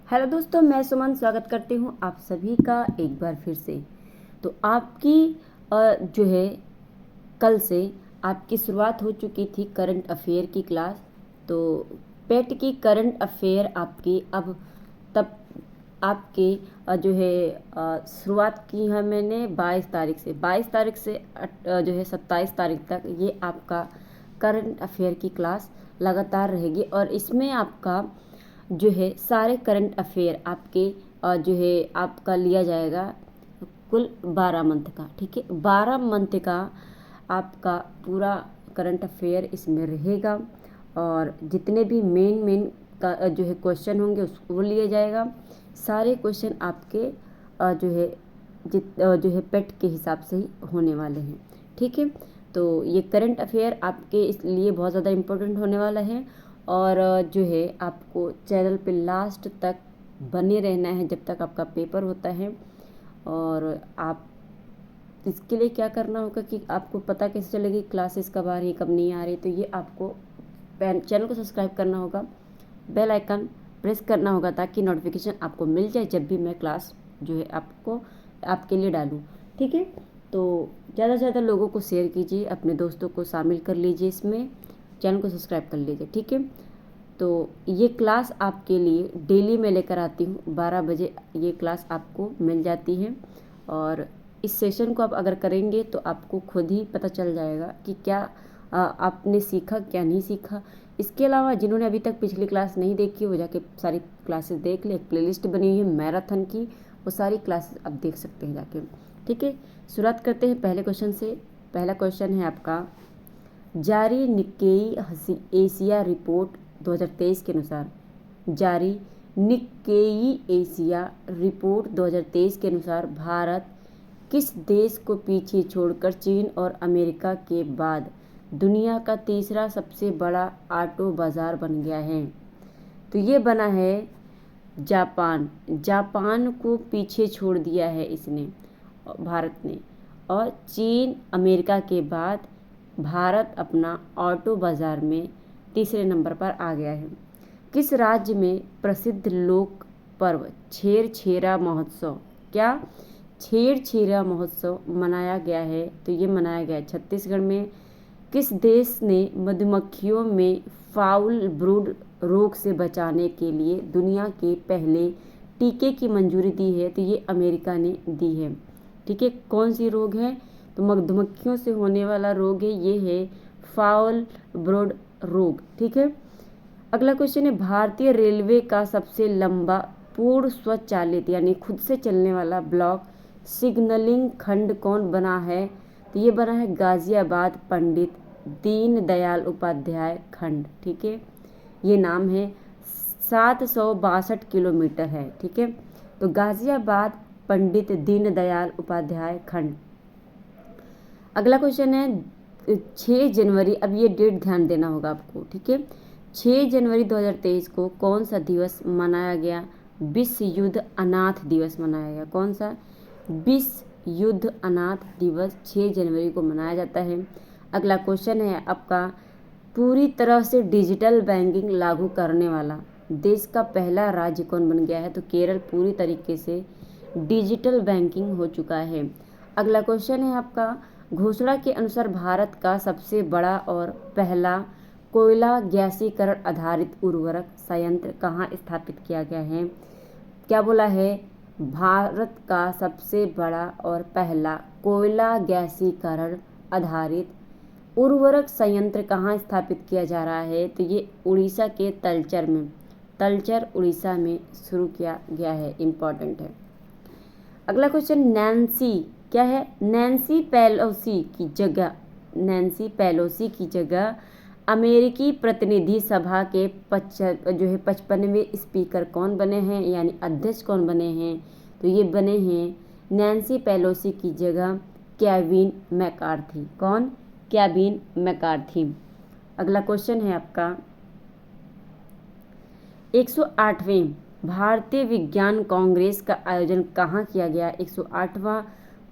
Hello दोस्तों, मैं सुमन स्वागत करती हूँ आप सभी का एक बार फिर से। तो आपकी जो है कल से आपकी शुरुआत हो चुकी थी करंट अफेयर की क्लास। तो पेट की करंट अफेयर आपकी अब तब आपके जो है शुरुआत की है मैंने 22 तारीख से जो है 27 तारीख तक ये आपका करंट अफेयर की क्लास लगातार रहेगी। और इसमें आपका जो है सारे करंट अफेयर आपके जो है आपका लिया जाएगा कुल 12 मंथ का। ठीक है, 12 मंथ का आपका पूरा करंट अफेयर इसमें रहेगा। और जितने भी मेन का जो है क्वेश्चन होंगे उसको वो लिया जाएगा। सारे क्वेश्चन आपके जो है पेट के हिसाब से ही होने वाले हैं। ठीक है, तो ये करंट अफेयर आपके इसलिए बहुत ज़्यादा इम्पोर्टेंट होने वाला है। और जो है आपको चैनल पे लास्ट तक बने रहना है जब तक आपका पेपर होता है। और आप इसके लिए क्या करना होगा कि आपको पता कैसे चलेगी क्लासेस कब आ रही कब नहीं आ रही। तो ये आपको चैनल को सब्सक्राइब करना होगा, बेल आइकन प्रेस करना होगा ताकि नोटिफिकेशन आपको मिल जाए जब भी मैं क्लास जो है आपको आपके लिए डालूँ। ठीक है, तो ज़्यादा से ज़्यादा लोगों को शेयर कीजिए, अपने दोस्तों को शामिल कर लीजिए, इसमें चैनल को सब्सक्राइब कर लीजिए। ठीक है, तो ये क्लास आपके लिए डेली मैं लेकर आती हूँ 12 बजे ये क्लास आपको मिल जाती है। और इस सेशन को आप अगर करेंगे तो आपको खुद ही पता चल जाएगा कि क्या आपने सीखा क्या नहीं सीखा। इसके अलावा जिन्होंने अभी तक पिछली क्लास नहीं देखी वो जाके सारी क्लासेस देख ले। एक प्लेलिस्ट बनी हुई है मैराथन की, वो सारी क्लासेस आप देख सकते हैं जाके। ठीक है, शुरुआत करते हैं पहले क्वेश्चन से। पहला क्वेश्चन है आपका, जारी निक्केई एशिया रिपोर्ट 2023 के अनुसार, जारी निक्केई एशिया रिपोर्ट 2023 के अनुसार भारत किस देश को पीछे छोड़कर चीन और अमेरिका के बाद दुनिया का तीसरा सबसे बड़ा ऑटो बाज़ार बन गया है? तो ये बना है जापान। जापान को पीछे छोड़ दिया है इसने, भारत ने। और चीन अमेरिका के बाद भारत अपना ऑटो बाज़ार में तीसरे नंबर पर आ गया है। किस राज्य में प्रसिद्ध लोक पर्व छेरछेरा महोत्सव, क्या छेरछेरा महोत्सव मनाया गया है? तो ये मनाया गया है छत्तीसगढ़ में। किस देश ने मधुमक्खियों में फाउल ब्रूड रोग से बचाने के लिए दुनिया के पहले टीके की मंजूरी दी है? तो ये अमेरिका ने दी है। ठीक है, कौन सी रोग है? तो मधुमक्खियों से होने वाला रोग है, ये है फाउल ब्रूड रोग। ठीक है, अगला क्वेश्चन है, भारतीय रेलवे का सबसे लंबा पूर्ण स्वचालित यानी खुद से चलने वाला ब्लॉक सिग्नलिंग खंड कौन बना है? तो ये बना है गाजियाबाद पंडित दीनदयाल उपाध्याय खंड। ठीक है, ये नाम है, 762 किलोमीटर है। ठीक है, तो गाजियाबाद पंडित दीनदयाल उपाध्याय खंड। अगला क्वेश्चन है 6 जनवरी, अब ये डेट ध्यान देना होगा आपको। ठीक है, 6 जनवरी 2023 को कौन सा दिवस मनाया गया? विश्व युद्ध अनाथ दिवस मनाया गया। कौन सा? विश्व युद्ध अनाथ दिवस 6 जनवरी को मनाया जाता है। अगला क्वेश्चन है आपका, पूरी तरह से डिजिटल बैंकिंग लागू करने वाला देश का पहला राज्य कौन बन गया है? तो केरल पूरी तरीके से डिजिटल बैंकिंग हो चुका है। अगला क्वेश्चन है आपका, घोषणा के अनुसार भारत का सबसे बड़ा और पहला कोयला गैसीकरण आधारित उर्वरक संयंत्र कहाँ स्थापित किया गया है? क्या बोला है? भारत का सबसे बड़ा और पहला कोयला गैसीकरण आधारित उर्वरक संयंत्र कहाँ स्थापित किया जा रहा है? तो ये उड़ीसा के तलचर में, तलचर उड़ीसा में शुरू किया गया है। इम्पॉर्टेंट है। अगला क्वेश्चन, नैन्सी क्या है? नैन्सी पेलोसी की जगह अमेरिकी प्रतिनिधि सभा के 55वें स्पीकर कौन बने हैं, यानी अध्यक्ष कौन बने हैं? तो ये बने हैं नैन्सी पेलोसी की जगह केविन मैकार्थी। कौन? Kevin McCarthy. अगला क्वेश्चन है आपका, 108वें भारतीय विज्ञान कांग्रेस का आयोजन कहाँ किया गया? 108वां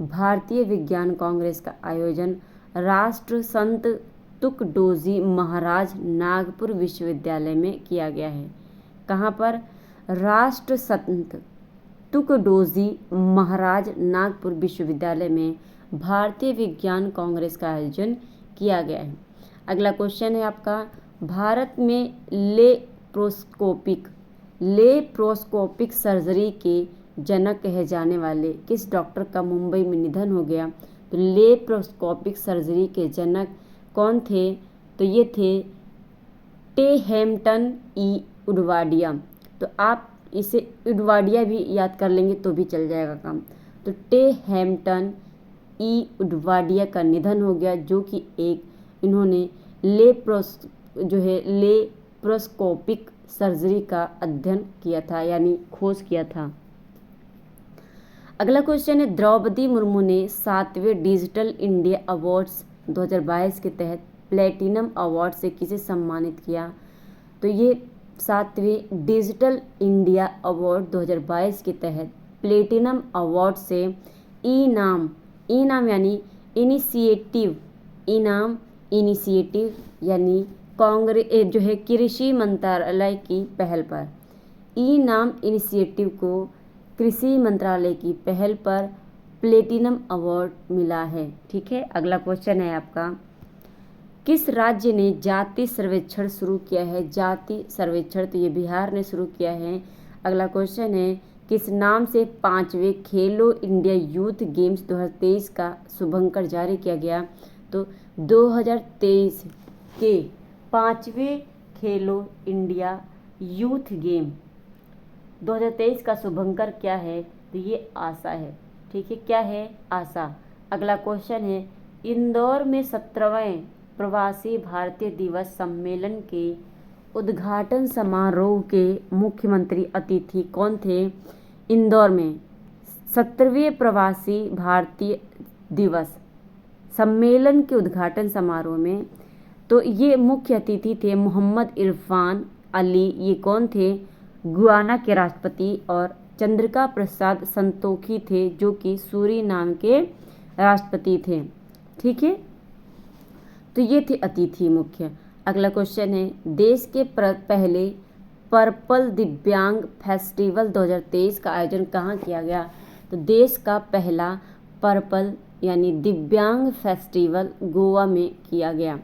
भारतीय विज्ञान कांग्रेस का आयोजन राष्ट्र संत तुकडोजी महाराज नागपुर विश्वविद्यालय में किया गया है। कहाँ पर? राष्ट्र संत तुकडोजी महाराज नागपुर विश्वविद्यालय में भारतीय विज्ञान कांग्रेस का आयोजन किया गया है। अगला क्वेश्चन है आपका, भारत में लेप्रोस्कोपिक सर्जरी के जनक कहे जाने वाले किस डॉक्टर का मुंबई में निधन हो गया? तो लेप्रोस्कोपिक सर्जरी के जनक कौन थे? तो ये थे टेहेम्पटन ई उडवाडिया। तो आप इसे उडवाडिया भी याद कर लेंगे तो भी चल जाएगा काम। तो टेहेम्पटन ई उडवाडिया का निधन हो गया, जो कि इन्होंने लेप्रोस्कोपिक सर्जरी का अध्ययन किया था, यानी खोज किया था। अगला क्वेश्चन है, द्रौपदी मुर्मू ने 7वें डिजिटल इंडिया अवार्ड्स 2022 के तहत प्लेटिनम अवार्ड से किसे सम्मानित किया? तो ये 7वें डिजिटल इंडिया अवार्ड 2022 के तहत प्लेटिनम अवार्ड से इनाम यानी इनिशिएटिव यानी कांग्रेस जो है कृषि मंत्रालय की पहल पर इनाम इनिशिएटिव को कृषि मंत्रालय की पहल पर प्लेटिनम अवार्ड मिला है। ठीक है, अगला क्वेश्चन है आपका, किस राज्य ने जाति सर्वेक्षण शुरू किया है? जाति सर्वेक्षण तो ये बिहार ने शुरू किया है। अगला क्वेश्चन है, किस नाम से 5वें खेलो इंडिया यूथ गेम्स 2023 का शुभंकर जारी किया गया? तो 2023 के 5वें खेलो इंडिया यूथ गेम 2023 का शुभंकर क्या है? तो ये आशा है। ठीक है, क्या है? आशा। अगला क्वेश्चन है, इंदौर में 17वें प्रवासी भारतीय दिवस सम्मेलन के उद्घाटन समारोह के मुख्यमंत्री अतिथि कौन थे? इंदौर में 17वें प्रवासी भारतीय दिवस सम्मेलन के उद्घाटन समारोह में तो ये मुख्य अतिथि थे मोहम्मद इरफान अली। ये कौन थे? गुयाना के राष्ट्रपति। और चंद्रिका प्रसाद संतोखी थे, जो कि सूरीनाम के राष्ट्रपति थे। ठीक है, तो ये थे अतिथि मुख्य। अगला क्वेश्चन है, देश के पहले पर्पल दिव्यांग फेस्टिवल 2023 का आयोजन कहाँ किया गया? तो देश का पहला पर्पल यानी दिव्यांग फेस्टिवल गोवा में किया गया।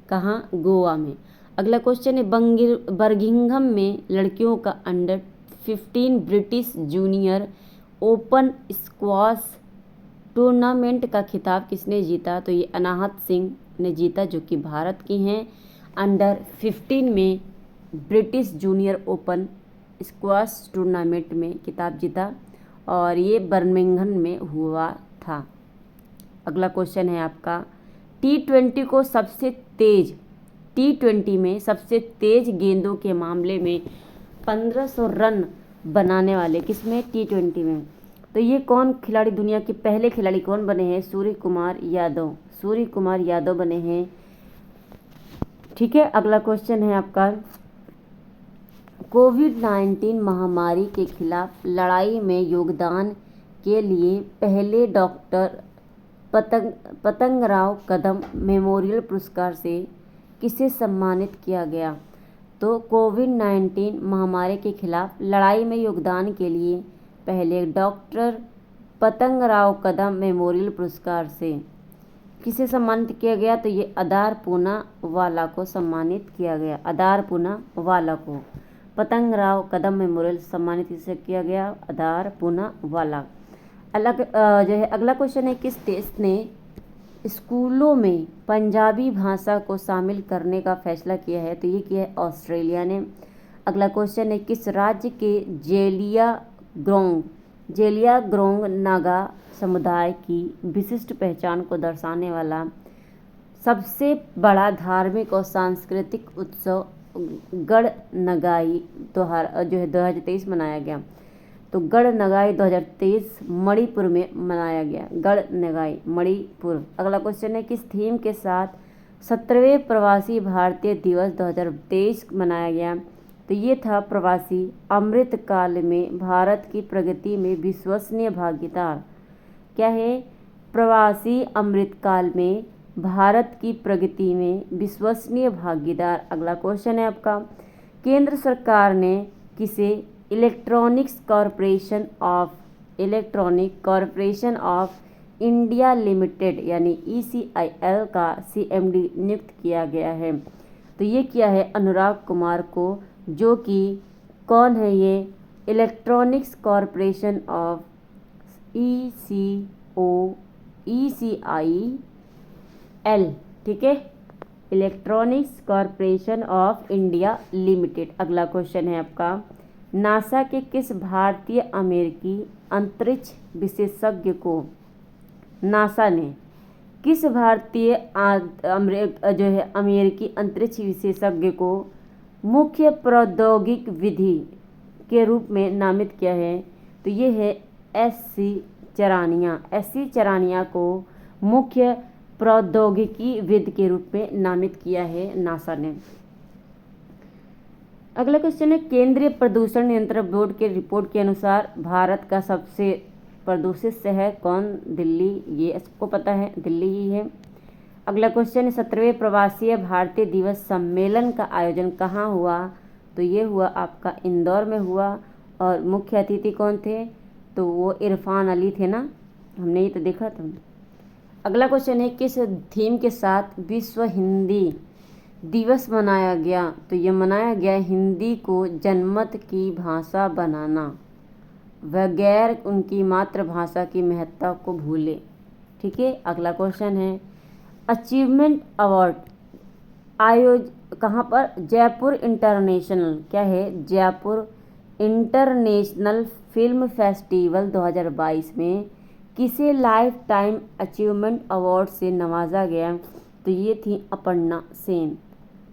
कहाँ? गोवा में। अगला क्वेश्चन है, बर्मिंघम में लड़कियों का under fifteen British junior open squash tournament का खिताब किसने जीता? तो ये अनाहत सिंह ने जीता, जो कि भारत की हैं। अंडर-15 में British junior open squash tournament में खिताब जीता और ये बर्मिंघम में हुआ था। अगला क्वेश्चन है आपका, टी20 में सबसे तेज गेंदों के मामले में 1500 रन बनाने वाले किसमें? टी20 में। तो ये कौन खिलाड़ी, दुनिया के पहले खिलाड़ी कौन बने हैं? सूर्य कुमार यादव बने हैं। ठीक है, अगला क्वेश्चन है आपका, कोविड-19 महामारी के खिलाफ लड़ाई में योगदान के लिए पहले डॉक्टर पतंगराव कदम मेमोरियल पुरस्कार से किसे सम्मानित किया गया? तो कोविड-19 महामारी के खिलाफ लड़ाई में योगदान के लिए पहले डॉक्टर पतंगराव कदम मेमोरियल पुरस्कार से किसे सम्मानित किया गया? तो ये अदार पूनावाला को सम्मानित किया गया। अदार पूनावाला को पतंगराव कदम मेमोरियल सम्मानित किसे किया गया? अदार पूनावाला। अगला क्वेश्चन है, किस देश ने स्कूलों में पंजाबी भाषा को शामिल करने का फैसला किया है? तो ये किया है ऑस्ट्रेलिया ने। अगला क्वेश्चन है, किस राज्य के जेलियांग्रोंग नागा समुदाय की विशिष्ट पहचान को दर्शाने वाला सबसे बड़ा धार्मिक और सांस्कृतिक उत्सव गणनगाई 2023 मनाया गया? तो गणनगाई 2023 मणिपुर में मनाया गया। गणनगाई मणिपुर। अगला क्वेश्चन है, किस थीम के साथ 17वें प्रवासी भारतीय दिवस 2023 मनाया गया? तो ये था प्रवासी अमृतकाल में भारत की प्रगति में विश्वसनीय भागीदार। क्या है? प्रवासी अमृतकाल में भारत की प्रगति में विश्वसनीय भागीदार। अगला क्वेश्चन है आपका, केंद्र सरकार ने किसे electronic corporation of India limited यानी ECIL का CMD नियुक्त किया गया है। तो ये किया है अनुराग कुमार को, जो कि कौन है ये, इलेक्ट्रॉनिक्स कॉरपोरेशन ऑफ ECIL, ठीक है, electronics corporation of India limited. अगला क्वेश्चन है आपका, नासा के किस भारतीय अमेरिकी अंतरिक्ष विशेषज्ञ को, नासा ने किस भारतीय अमेरिकी अंतरिक्ष विशेषज्ञ को मुख्य प्रौद्योगिक विधि के रूप में नामित किया है? तो ये है SC चरानिया को मुख्य प्रौद्योगिकी विद के रूप में नामित किया है नासा ने। अगला क्वेश्चन है, केंद्रीय प्रदूषण नियंत्रण बोर्ड के रिपोर्ट के अनुसार भारत का सबसे प्रदूषित शहर कौन? दिल्ली। ये सबको पता है, दिल्ली ही है। अगला क्वेश्चन है, 17वें प्रवासीय भारतीय दिवस सम्मेलन का आयोजन कहाँ हुआ? तो ये हुआ आपका इंदौर में हुआ, और मुख्य अतिथि कौन थे? तो वो इरफान अली थे ना, हमने ये तो देखा था। अगला क्वेश्चन है, किस थीम के साथ विश्व हिंदी दिवस मनाया गया? तो ये मनाया गया हिंदी को जनमत की भाषा बनाना, बगैर उनकी मातृभाषा की महत्ता को भूले, ठीक है। अगला क्वेश्चन है, अचीवमेंट अवार्ड कहाँ पर? जयपुर इंटरनेशनल, क्या है, जयपुर इंटरनेशनल फिल्म फेस्टिवल 2022 में किसे लाइफ टाइम अचीवमेंट अवार्ड से नवाजा गया? तो ये थी Aparna Sen.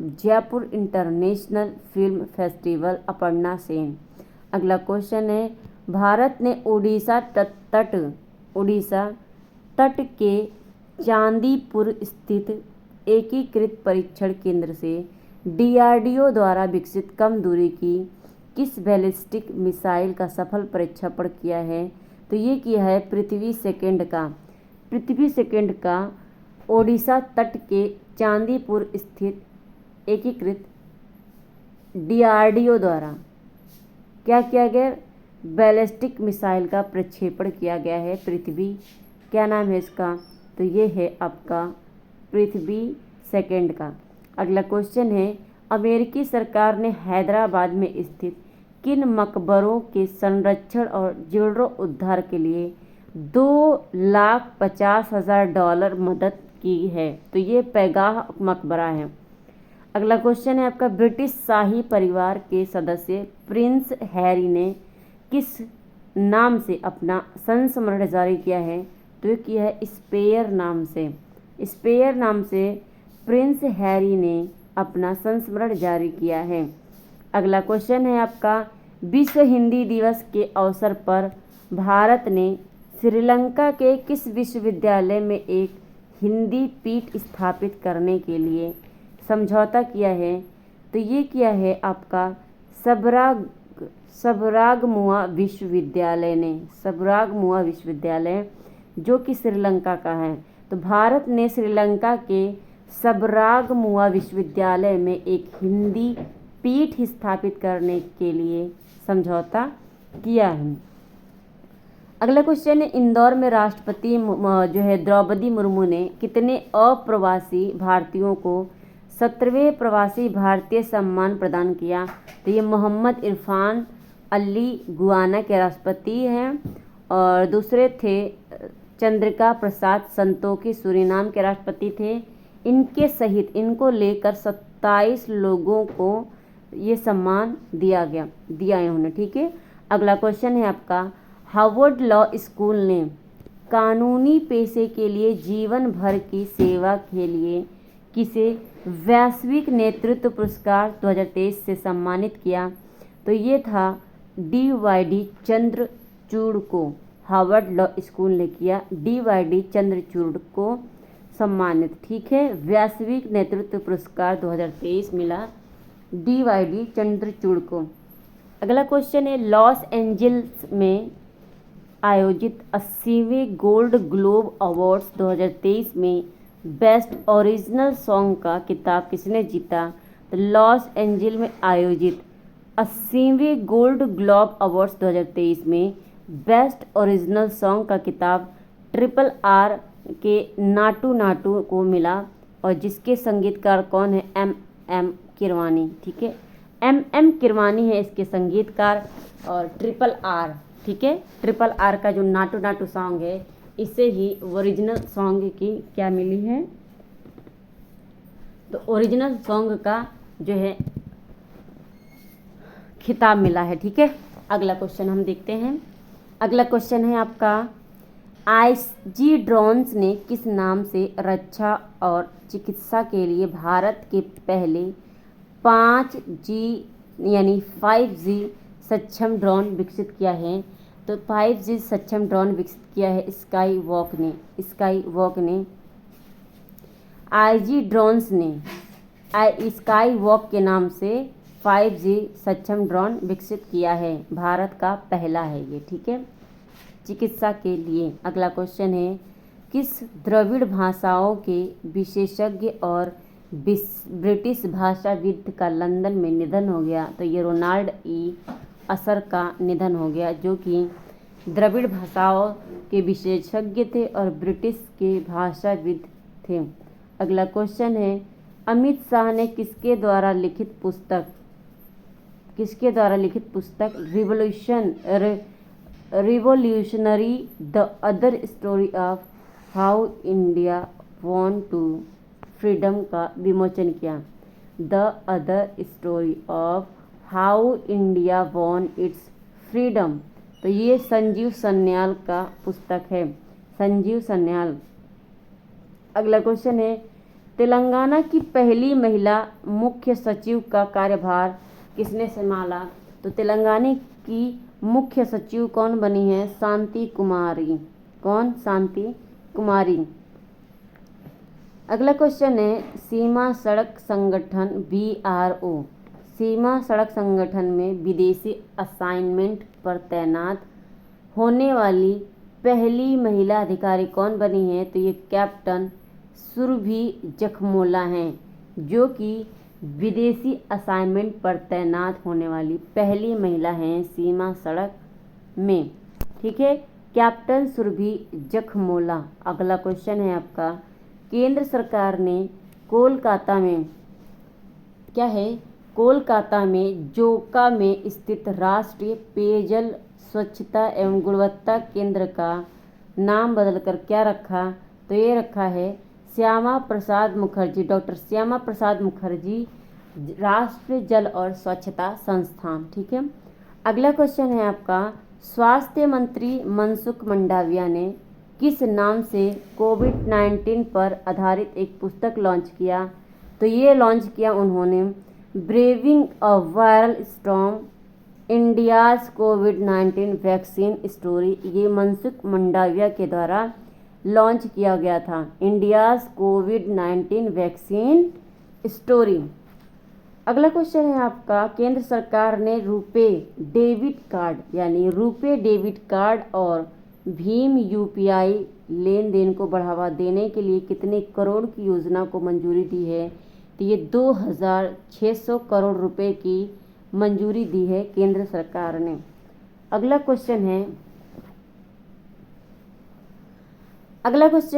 Jaipur international film festival, Aparna Sen. अगला क्वेश्चन है, भारत ने उड़ीसा तट के चांदीपुर स्थित एकीकृत परीक्षण केंद्र से DRDO द्वारा विकसित कम दूरी की किस बैलिस्टिक मिसाइल का सफल परीक्षण किया है? तो ये किया है पृथ्वी सेकंड का ओडिशा तट के चांदीपुर स्थित एकीकृत DRDO द्वारा क्या किया गया? बैलिस्टिक मिसाइल का प्रक्षेपण किया गया है पृथ्वी, क्या नाम है इसका? तो ये है आपका पृथ्वी सेकंड का। अगला क्वेश्चन है, अमेरिकी सरकार ने हैदराबाद में स्थित किन मकबरों के संरक्षण और जीर्णोद्धार के लिए $2,50,000 मदद की है? तो ये पैगाह मकबरा है। अगला क्वेश्चन है आपका, ब्रिटिश शाही परिवार के सदस्य प्रिंस हैरी ने किस नाम से अपना संस्मरण जारी किया है? तो ये किया है स्पेयर नाम से प्रिंस हैरी ने अपना संस्मरण जारी किया है। अगला क्वेश्चन है आपका, विश्व हिंदी दिवस के अवसर पर भारत ने श्रीलंका के किस विश्वविद्यालय में एक हिंदी पीठ स्थापित करने के लिए समझौता किया है? तो ये किया है आपका सबरागमुआ विश्वविद्यालय, जो कि श्रीलंका का है। तो भारत ने श्रीलंका के सबरागमुआ विश्वविद्यालय में एक हिंदी पीठ स्थापित करने के लिए समझौता किया है। अगला क्वेश्चन है, इंदौर में राष्ट्रपति द्रौपदी मुर्मू ने कितने अप्रवासी भारतीयों को 17वें प्रवासी भारतीय सम्मान प्रदान किया? तो ये मोहम्मद इरफान अली गुयाना के राष्ट्रपति हैं, और दूसरे थे चंद्रिका प्रसाद संतोखी सूरीनाम के राष्ट्रपति थे। इनके सहित इनको लेकर 27 लोगों को ये सम्मान दिया इन्होंने, ठीक है। अगला क्वेश्चन है आपका, हार्वर्ड लॉ स्कूल ने कानूनी पेशे के लिए जीवन भर की सेवा के लिए किसे वैश्विक नेतृत्व पुरस्कार 2023 से सम्मानित किया? तो ये था DYD चंद्रचूड़ को। हार्वर्ड लॉ स्कूल ने किया DYD चंद्रचूड़ को सम्मानित, ठीक है। वैश्विक नेतृत्व पुरस्कार 2023 मिला DYD चंद्रचूड़ को। अगला क्वेश्चन है, लॉस एंजल्स में आयोजित 80वें गोल्ड ग्लोब अवार्ड्स 2023 में बेस्ट ओरिजिनल सॉन्ग का खिताब किसने जीता? तो लॉस एंजल्स में आयोजित 80वें गोल्ड ग्लोब अवार्ड्स 2023 में बेस्ट ओरिजिनल सॉन्ग का खिताब RRR के नाटू नाटू को मिला और जिसके संगीतकार कौन है? MM किरवानी। ठीक है, MM किरवानी है इसके संगीतकार। और RRR, ठीक है, RRR का जो नाटू नाटू सॉन्ग है इसे ही ओरिजिनल सॉन्ग की क्या मिली है? तो ओरिजिनल सॉन्ग का जो है खिताब मिला है। ठीक है, अगला क्वेश्चन हम देखते हैं। अगला क्वेश्चन है आपका, IG ड्रोन्स ने किस नाम से रक्षा और चिकित्सा के लिए भारत के पहले 5G यानी 5G सक्षम ड्रोन विकसित किया है? तो 5G सक्षम ड्रोन विकसित किया है स्काई वॉक ने। IG ड्रोन्स ने स्काई वॉक के नाम से 5G सक्षम ड्रोन विकसित किया है, भारत का पहला है ये। ठीक है, चिकित्सा के लिए। अगला क्वेश्चन है, किस द्रविड़ भाषाओं के विशेषज्ञ और ब्रिटिश भाषाविद का लंदन में निधन हो गया? तो ये रोनाल्ड ई असर का निधन हो गया, जो कि द्रविड़ भाषाओं के विशेषज्ञ थे और ब्रिटिश के भाषाविद थे। अगला क्वेश्चन है, अमित शाह ने किसके द्वारा लिखित पुस्तक revolutionary the other story of how India won to freedom का विमोचन किया? The other story of how India won its freedom. तो ये संजीव सन्याल का पुस्तक है, संजीव सन्याल। अगला क्वेश्चन है, तेलंगाना की पहली महिला मुख्य सचिव का कार्यभार किसने संभाला? तो तेलंगाना की मुख्य सचिव कौन बनी है? शांति कुमारी। कौन? शांति कुमारी। अगला क्वेश्चन है, सीमा सड़क संगठन BRO, सीमा सड़क संगठन में विदेशी असाइनमेंट पर तैनात होने वाली पहली महिला अधिकारी कौन बनी है? तो ये कैप्टन सुरभि जखमोला हैं, जो कि विदेशी असाइनमेंट पर तैनात होने वाली पहली महिला हैं सीमा सड़क में। ठीक है, कैप्टन सुरभि जखमोला। अगला क्वेश्चन है आपका, केंद्र सरकार ने कोलकाता में जोका में स्थित राष्ट्रीय पेयजल स्वच्छता एवं गुणवत्ता केंद्र का नाम बदलकर क्या रखा? तो ये रखा है श्यामा प्रसाद मुखर्जी, डॉक्टर श्यामा प्रसाद मुखर्जी राष्ट्रीय जल और स्वच्छता संस्थान। ठीक है, अगला क्वेश्चन है आपका, स्वास्थ्य मंत्री मनसुख मंडाविया ने किस नाम से कोविड-19 पर आधारित एक पुस्तक लॉन्च किया? तो ये लॉन्च किया उन्होंने braving a viral storm India's covid vaccine story. ये मनसुख मंडाविया के द्वारा लॉन्च किया गया था, इंडियाज़ कोविड-19 वैक्सीन स्टोरी। अगला क्वेश्चन है आपका, केंद्र सरकार ने रुपे डेबिट कार्ड और भीम UPI लेन देन को बढ़ावा देने के लिए कितने करोड़ की योजना को मंजूरी दी है? तो ये 2600 करोड़ रुपए की मंजूरी दी है केंद्र सरकार ने। अगला क्वेश्चन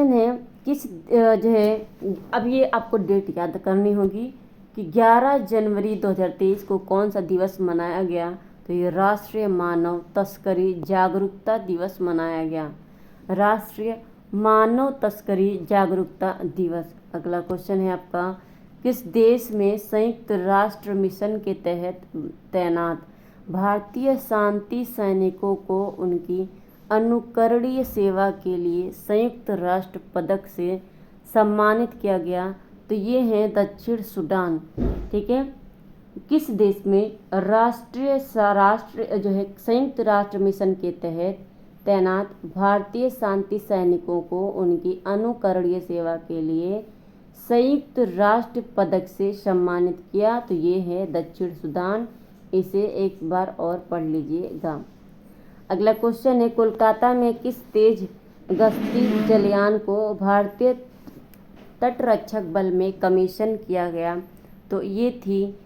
है किस जो है, अब ये आपको डेट याद करनी होगी कि 11 जनवरी 2023 को कौन सा दिवस मनाया गया? तो ये राष्ट्रीय मानव तस्करी जागरूकता दिवस मनाया गया, राष्ट्रीय मानव तस्करी जागरूकता दिवस। अगला क्वेश्चन है आपका, किस देश में संयुक्त राष्ट्र मिशन के तहत तैनात भारतीय शांति सैनिकों को उनकी अनुकरणीय सेवा के लिए संयुक्त राष्ट्र पदक से सम्मानित किया गया? तो ये है दक्षिण सूडान। ठीक है, किस देश में संयुक्त राष्ट्र मिशन के तहत तैनात भारतीय शांति सैनिकों को उनकी अनुकरणीय सेवा के लिए संयुक्त राष्ट्र पदक से सम्मानित किया? तो ये है दक्षिण सूडान। इसे एक बार और पढ़ लीजिएगा। अगला क्वेश्चन है, कोलकाता में किस तेज गश्ती जलयान को भारतीय तटरक्षक बल में कमीशन किया गया? तो ये थी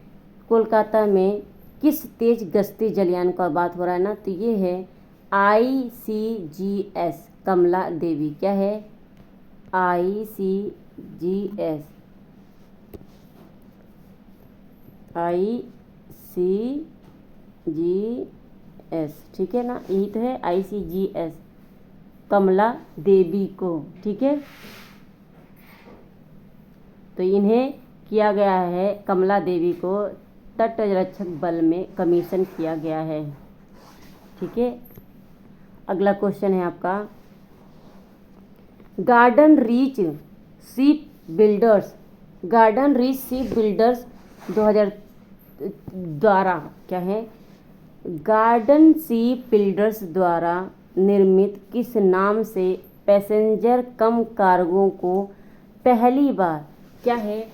कोलकाता में किस तेज गश्ती जलयान का बात हो रहा है ना, तो ये है ICGS कमला देवी। क्या है? ICGS ठीक है ना, यही तो है ICGS कमला देवी को। ठीक है, तो इन्हें किया गया है, कमला देवी को तटरक्षक बल में कमीशन किया गया है। ठीक है, अगला क्वेश्चन है आपका, गार्डन रीच शिप बिल्डर्स 2000 द्वारा, क्या है, गार्डन शिप बिल्डर्स द्वारा निर्मित किस नाम से पैसेंजर कम कार्गो को पहली बार, क्या है,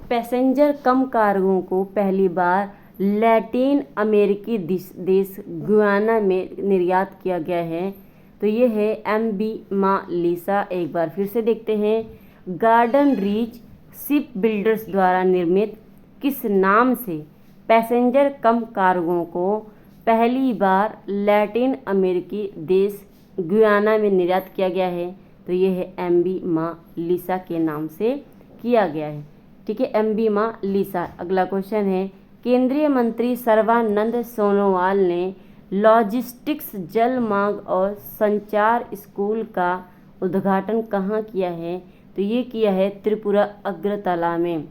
पैसेंजर कम कार्गो को पहली बार लैटिन अमेरिकी देश गुयाना में निर्यात किया गया है? तो ये है MV मालिसा। एक बार फिर से देखते हैं, गार्डन रीच शिप बिल्डर्स द्वारा निर्मित किस नाम से पैसेंजर कम कार्गो को पहली बार लैटिन अमेरिकी देश गुयाना में निर्यात किया गया है? तो ये है MV मालिसा के नाम से किया गया है। ठीक है, MV मालिसा। अगला क्वेश्चन है, केंद्रीय मंत्री सर्बानंद सोनोवाल ने लॉजिस्टिक्स जल मार्ग और संचार स्कूल का उद्घाटन कहाँ किया है? तो ये किया है त्रिपुरा अगरतला में।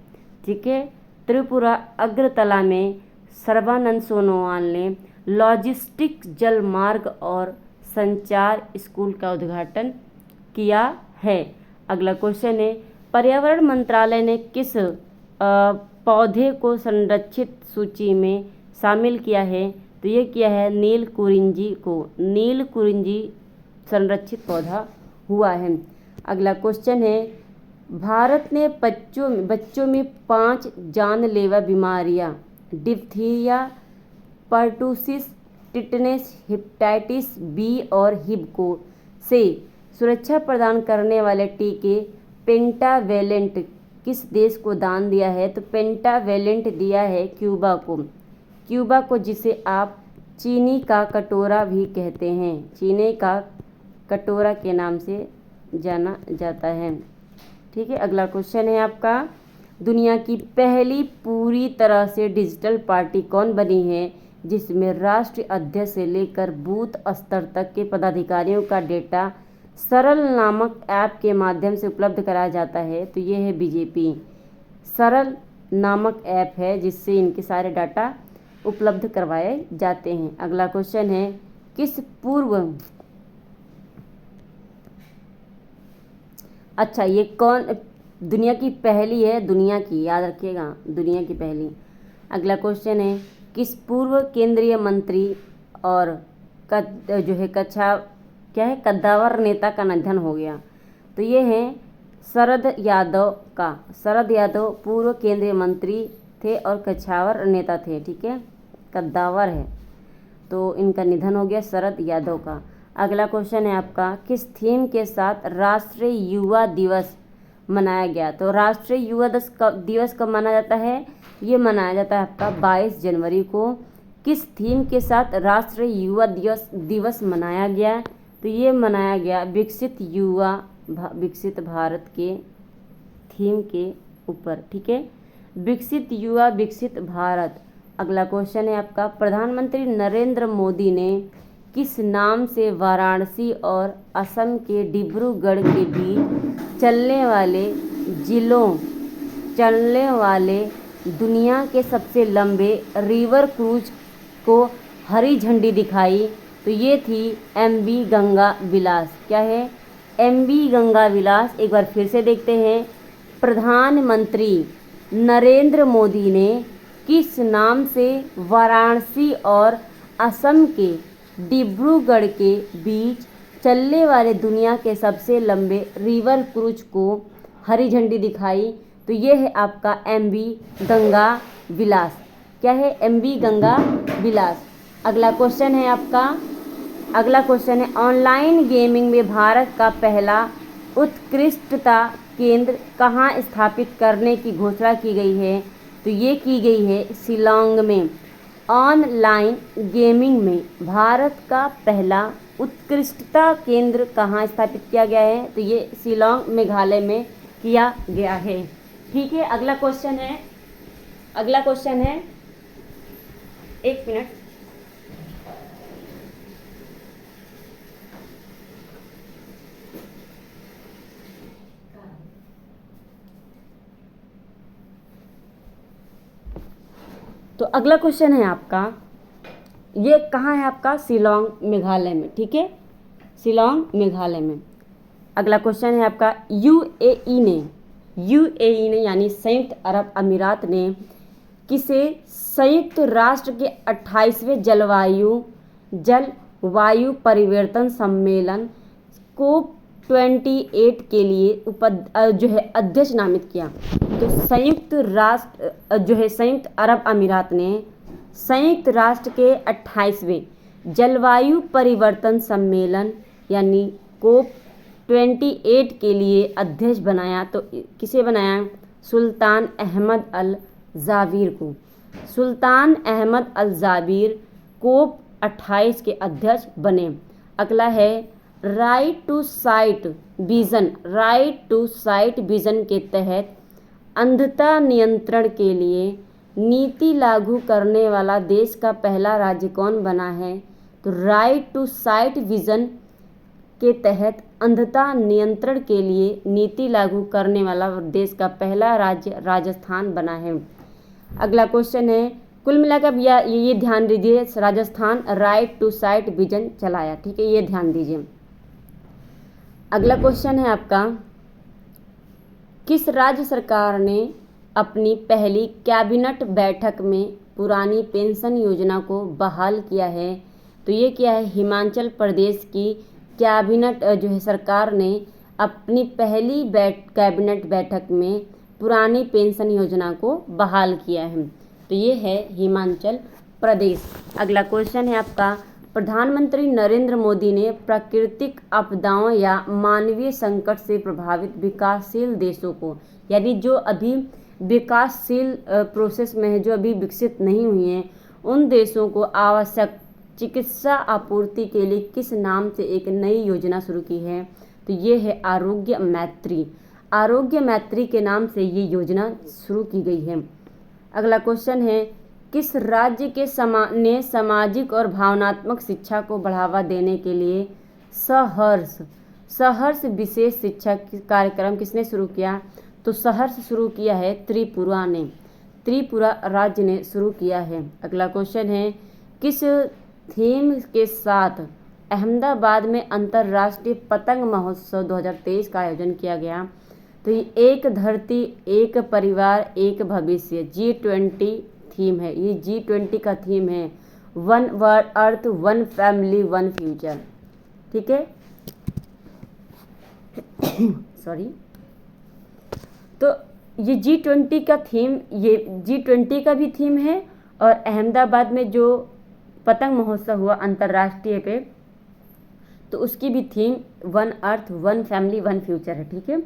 ठीक है, त्रिपुरा अगरतला में सर्बानंद सोनोवाल ने लॉजिस्टिक्स जल मार्ग और संचार स्कूल का उद्घाटन किया है। अगला क्वेश्चन है, पर्यावरण मंत्रालय ने किस पौधे को संरक्षित सूची में शामिल किया है? तो ये किया है नीलकुरिंजी को। नीलकुरिंजी संरक्षित पौधा हुआ है। अगला क्वेश्चन है, भारत ने बच्चों में 5 जानलेवा बीमारियां diphtheria, pertussis, tetanus, hepatitis B और हिबको से सुरक्षा प्रदान करने वाले टीके पेंटावेलेंट किस देश को दान दिया है? तो पेंटावेलेंट दिया है क्यूबा को। क्यूबा को, जिसे आप चीनी का कटोरा भी कहते हैं, चीनी का कटोरा के नाम से जाना जाता है। ठीक है, अगला क्वेश्चन है आपका, दुनिया की पहली पूरी तरह से डिजिटल पार्टी कौन बनी है जिसमें राष्ट्रीय अध्यक्ष से लेकर बूथ स्तर तक के पदाधिकारियों का डेटा सरल नामक ऐप के माध्यम से उपलब्ध कराया जाता है? तो ये है बीजेपी। सरल नामक ऐप है जिससे इनके सारे डाटा उपलब्ध करवाए जाते हैं। अगला क्वेश्चन है, किस पूर्व, अच्छा ये कौन दुनिया की पहली है, दुनिया की, याद रखिएगा, दुनिया की पहली। अगला क्वेश्चन है, किस पूर्व केंद्रीय मंत्री और जो है कद्दावर नेता का निधन हो गया? तो ये है शरद यादव का। शरद यादव पूर्व केंद्रीय मंत्री थे और कछावर नेता थे। ठीक है, कद्दावर है, तो इनका निधन हो गया शरद यादव का। अगला क्वेश्चन है आपका, किस थीम के साथ राष्ट्रीय युवा दिवस मनाया गया? तो राष्ट्रीय युवा दिवस कब मनाया जाता है? ये मनाया जाता है आपका 22 जनवरी को। किस थीम के साथ राष्ट्रीय युवा दिवस मनाया गया? तो ये मनाया गया विकसित भारत के थीम के ऊपर। ठीक है, विकसित युवा विकसित भारत। अगला क्वेश्चन है आपका, प्रधानमंत्री नरेंद्र मोदी ने किस नाम से वाराणसी और असम के डिब्रूगढ़ के बीच चलने वाले दुनिया के सबसे लंबे रिवर क्रूज को हरी झंडी दिखाई? तो ये थी MV गंगा विलास। क्या है? MV गंगा विलास। एक बार फिर से देखते हैं, प्रधानमंत्री नरेंद्र मोदी ने किस नाम से वाराणसी और असम के डिब्रूगढ़ के बीच चलने वाले दुनिया के सबसे लंबे रिवर क्रूज को हरी झंडी दिखाई? तो ये है आपका MV गंगा विलास। क्या है? MV गंगा विलास। अगला क्वेश्चन है आपका, अगला क्वेश्चन है, ऑनलाइन गेमिंग में भारत का पहला उत्कृष्टता केंद्र कहाँ स्थापित करने की घोषणा की गई है? तो ये की गई है शिलांग में। ऑनलाइन गेमिंग में भारत का पहला उत्कृष्टता केंद्र कहाँ स्थापित किया गया है? तो ये शिलांग मेघालय में किया गया है। ठीक है, अगला क्वेश्चन है, एक मिनट। तो अगला क्वेश्चन है आपका, ये कहाँ है आपका? शिलांग मेघालय में। ठीक है, शिलांग मेघालय में। अगला क्वेश्चन है आपका, यूएई ने यानी संयुक्त अरब अमीरात ने किसे संयुक्त राष्ट्र के 28वें जलवायु परिवर्तन सम्मेलन COP28 के लिए अध्यक्ष नामित किया? तो संयुक्त अरब अमीरात ने संयुक्त राष्ट्र के 28वें जलवायु परिवर्तन सम्मेलन यानी COP28 के लिए अध्यक्ष बनाया। तो किसे बनाया? सुल्तान अहमद अल जाबिर को। सुल्तान अहमद अल जाबिर COP28 के अध्यक्ष बने। अगला है, राइट टू साइट विजन के तहत अंधता नियंत्रण के लिए नीति लागू करने वाला देश का पहला राज्य कौन बना है? तो राइट टू साइट विजन के तहत अंधता नियंत्रण के लिए नीति लागू करने वाला देश का पहला राज्य राजस्थान बना है। अगला क्वेश्चन है, कुल मिलाकर ये ध्यान दीजिए, Rajasthan right to sight vision चलाया। ठीक है, ये ध्यान दीजिए। अगला क्वेश्चन है आपका, किस राज्य सरकार ने अपनी पहली कैबिनेट बैठक में पुरानी पेंशन योजना को बहाल किया है? तो ये क्या है? हिमाचल प्रदेश की कैबिनेट सरकार ने अपनी पहली कैबिनेट बैठक में पुरानी पेंशन योजना को बहाल किया है। तो ये है हिमाचल प्रदेश। अगला क्वेश्चन है आपका, प्रधानमंत्री नरेंद्र मोदी ने प्राकृतिक आपदाओं या मानवीय संकट से प्रभावित विकासशील देशों को, यानी जो अभी विकासशील प्रोसेस में है, जो अभी विकसित नहीं हुई हैं, उन देशों को आवश्यक चिकित्सा आपूर्ति के लिए किस नाम से एक नई योजना शुरू की है? तो ये है आरोग्य मैत्री। आरोग्य मैत्री के नाम से ये योजना शुरू की गई है। अगला क्वेश्चन है, किस राज्य ने सामाजिक और भावनात्मक शिक्षा को बढ़ावा देने के लिए सहर्ष विशेष शिक्षा कार्यक्रम किसने शुरू किया? तो सहर्ष शुरू किया है त्रिपुरा ने। त्रिपुरा राज्य ने शुरू किया है। अगला क्वेश्चन है, किस थीम के साथ अहमदाबाद में अंतर्राष्ट्रीय पतंग महोत्सव 2023 का आयोजन किया गया? तो ये एक धरती एक परिवार एक भविष्य G20 थीम है। ये G20 का थीम है, one earth one family one future. ठीक है, सॉरी। तो ये G20 का थीम, ये G20 का भी थीम है, और अहमदाबाद में जो पतंग महोत्सव हुआ अंतर्राष्ट्रीय पे, तो उसकी भी theme one earth one family one future है। ठीक है,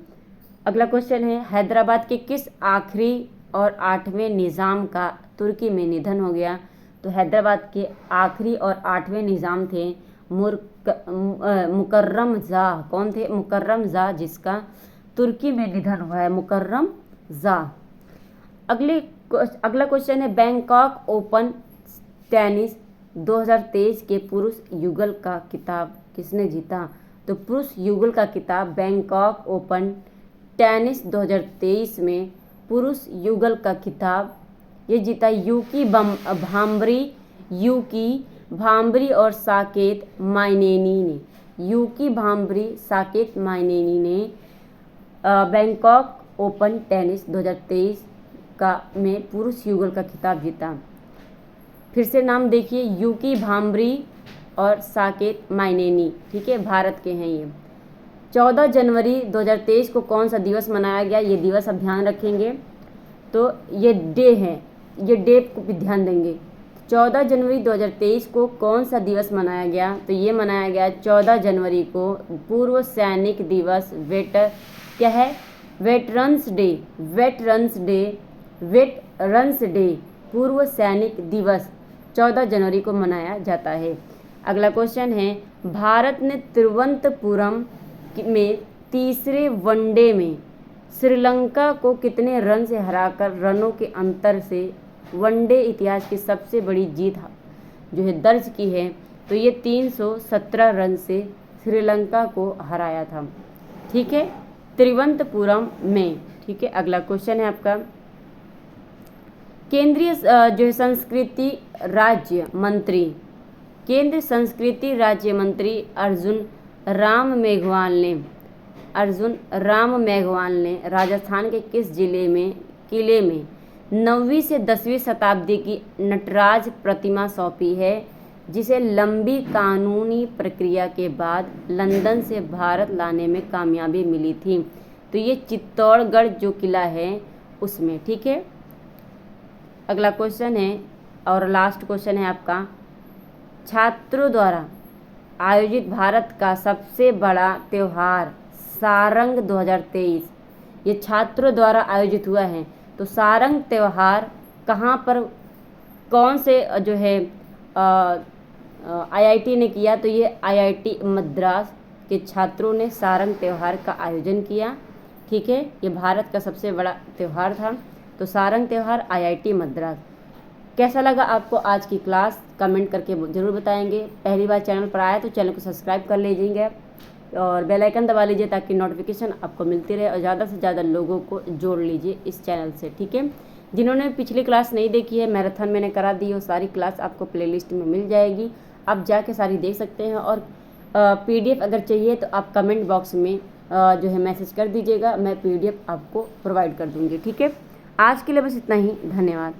अगला क्वेश्चन है, हैदराबाद के किस आखिरी और 8वें निज़ाम का तुर्की में निधन हो गया? तो हैदराबाद के आखिरी और 8वें निज़ाम थे मुकर्रम जा। कौन थे? मुकर्रम जा, जिसका तुर्की में निधन हुआ है, मुकर्रम जा। अगला क्वेश्चन है, बैंकॉक ओपन टेनिस 2023 के पुरुष युगल का खिताब किसने जीता? तो पुरुष युगल का खिताब बैंकॉक ओपन टेनिस 2023 में पुरुष युगल का खिताब ये जीता यूकी भांबरी और साकेत माइनेनी ने। यूकी भांबरी साकेत माइनेनी ने बैंकॉक ओपन टेनिस 2023 में पुरुष युगल का खिताब जीता। फिर से नाम देखिए, यूकी भांबरी और साकेत माइनेनी। ठीक है, भारत के हैं ये। 14 जनवरी 2023 को कौन सा दिवस मनाया गया? ये दिवस आप ध्यान रखेंगे, तो ये डे है, ये डे को भी ध्यान देंगे। 14 जनवरी 2023 को कौन सा दिवस मनाया गया? तो ये मनाया गया 14 जनवरी को पूर्व सैनिक दिवस, क्या है? वेटरन्स डे, पूर्व सैनिक दिवस। 14 जनवरी को मनाया जाता है। अगला क्वेश्चन है, भारत ने तिरुवनंतपुरम में तीसरे वनडे में श्रीलंका को कितने रन से हराकर रनों के अंतर से वनडे इतिहास की सबसे बड़ी जीत जो है दर्ज की है? तो ये 317 रन से श्रीलंका को हराया था। ठीक है, तिरुवनंतपुरम में। ठीक है, अगला क्वेश्चन है आपका, केंद्रीय जो है संस्कृति राज्य मंत्री, केंद्रीय संस्कृति राज्य मंत्री अर्जुन राम मेघवाल ने राजस्थान के किस किले में 9वीं से 10वीं शताब्दी की नटराज प्रतिमा सौंपी है, जिसे लंबी कानूनी प्रक्रिया के बाद लंदन से भारत लाने में कामयाबी मिली थी? तो ये चित्तौड़गढ़ जो किला है उसमें। ठीक है, अगला क्वेश्चन है और लास्ट क्वेश्चन है आपका, छात्रों द्वारा आयोजित भारत का सबसे बड़ा त्यौहार सारंग 2023 ये छात्रों द्वारा आयोजित हुआ है। तो सारंग त्यौहार कहाँ पर, कौन से जो है IIT ने किया? तो ये IIT मद्रास के छात्रों ने सारंग त्यौहार का आयोजन किया। ठीक है, ये भारत का सबसे बड़ा त्यौहार था। तो सारंग त्यौहार IIT मद्रास। कैसा लगा आपको आज की क्लास? कमेंट करके ज़रूर बताएंगे। पहली बार चैनल पर आया तो चैनल को सब्सक्राइब कर लीजिएगा और बेल आइकन दबा लीजिए ताकि नोटिफिकेशन आपको मिलती रहे और ज़्यादा से ज़्यादा लोगों को जोड़ लीजिए इस चैनल से। ठीक है, जिन्होंने पिछली क्लास नहीं देखी है, मैराथन मैंने करा दी है, वो सारी क्लास आपको प्लेलिस्ट में मिल जाएगी, आप जाके सारी देख सकते हैं। और PDF अगर चाहिए तो आप कमेंट बॉक्स में जो है मैसेज कर दीजिएगा, मैं PDF आपको प्रोवाइड कर दूँगी। ठीक है, आज के लिए बस इतना ही, धन्यवाद।